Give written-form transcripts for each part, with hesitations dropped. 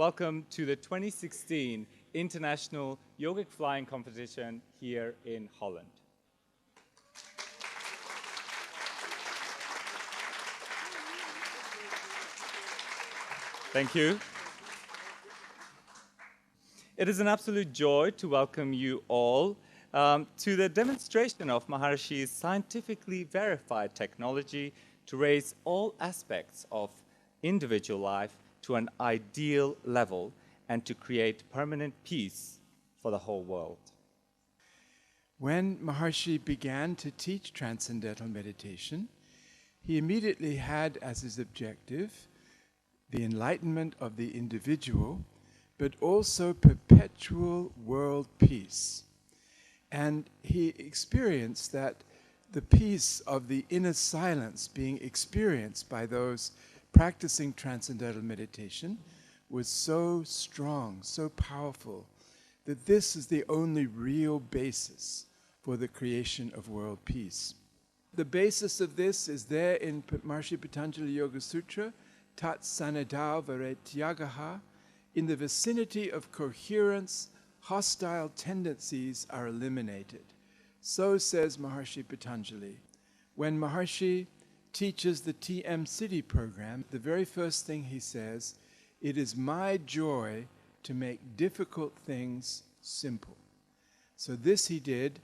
Welcome to the 2016 International Yogic Flying Competition here in Holland. Thank you. It is an absolute joy to welcome you all to the demonstration of Maharishi's scientifically verified technology to raise all aspects of individual life to an ideal level and to create permanent peace for the whole world. When Maharishi began to teach transcendental meditation, he immediately had as his objective the enlightenment of the individual, but also perpetual world peace. And he experienced that the peace of the inner silence being experienced by those practicing transcendental meditation was so strong, so powerful, that this is the only real basis for the creation of world peace. The basis of this is there in Maharishi Patanjali Yoga Sutra, Tat Sanadao Varetyagaha. In the vicinity of coherence, hostile tendencies are eliminated. So says Maharishi Patanjali. When Maharishi teaches the TM City program, the very first thing he says, "It is my joy to make difficult things simple." So this he did,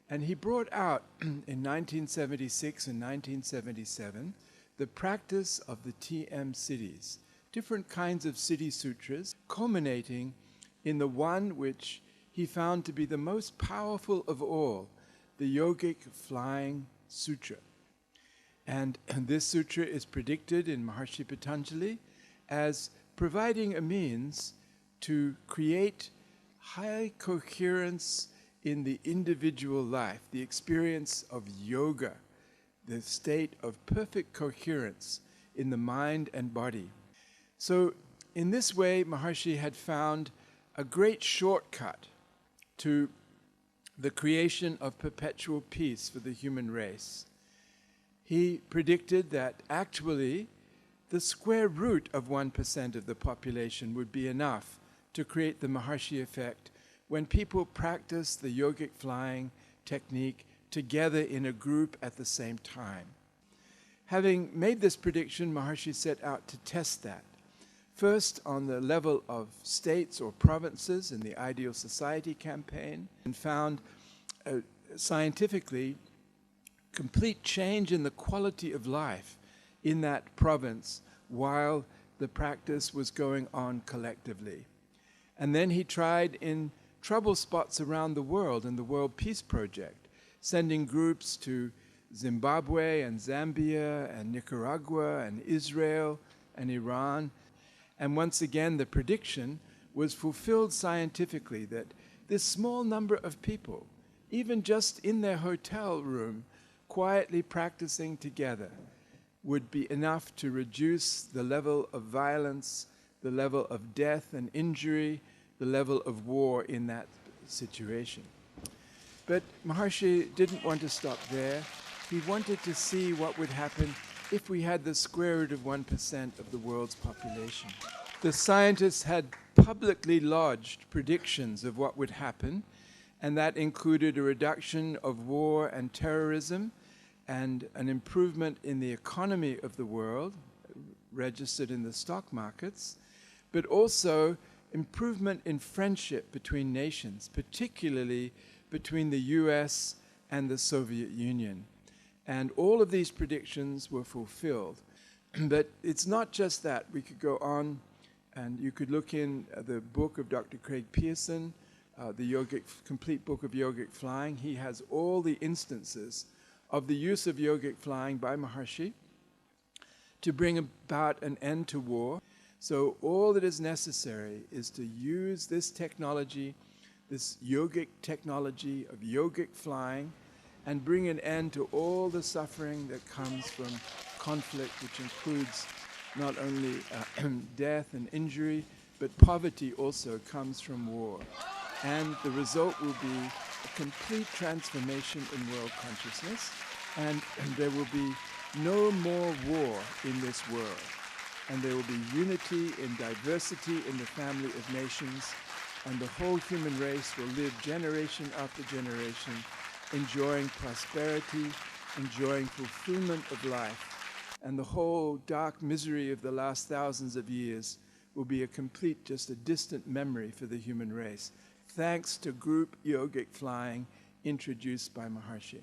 and he brought out in 1976 and 1977 the practice of the TM cities, different kinds of city sutras, culminating in the one which he found to be the most powerful of all, the Yogic Flying Sutra. And this sutra is predicted in Maharishi Patanjali as providing a means to create high coherence in the individual life, the experience of yoga, the state of perfect coherence in the mind and body. So in this way, Maharishi had found a great shortcut to the creation of perpetual peace for the human race. He predicted that actually the square root of 1% of the population would be enough to create the Maharishi effect when people practice the yogic flying technique together in a group at the same time. Having made this prediction, Maharishi set out to test that. First on the level of states or provinces in the Ideal Society campaign, and found scientifically complete change in the quality of life in that province while the practice was going on collectively. And then he tried in trouble spots around the world in the World Peace Project, sending groups to Zimbabwe and Zambia and Nicaragua and Israel and Iran. And once again, the prediction was fulfilled scientifically that this small number of people, even just in their hotel room, quietly practicing together, would be enough to reduce the level of violence, the level of death and injury, the level of war in that situation. But Maharishi didn't want to stop there. He wanted to see what would happen if we had the square root of 1% of the world's population. The scientists had publicly lodged predictions of what would happen, and that included a reduction of war and terrorism and an improvement in the economy of the world, registered in the stock markets, but also improvement in friendship between nations, particularly between the US and the Soviet Union. And all of these predictions were fulfilled. But it's not just that. We could go on, and you could look in the book of Dr. Craig Pearson, the complete book of Yogic Flying. He has all the instances of the use of yogic flying by Maharishi to bring about an end to war. So all that is necessary is to use this technology, this yogic technology of yogic flying, and bring an end to all the suffering that comes from conflict, which includes not only death and injury, but poverty also comes from war. And the result will be a complete transformation in world consciousness, and there will be no more war in this world. and there will be unity in diversity in the family of nations, and the whole human race will live generation after generation, enjoying prosperity, enjoying fulfillment of life, and the whole dark misery of the last thousands of years will be a complete, just a distant memory for the human race, thanks to group yogic flying introduced by Maharshi.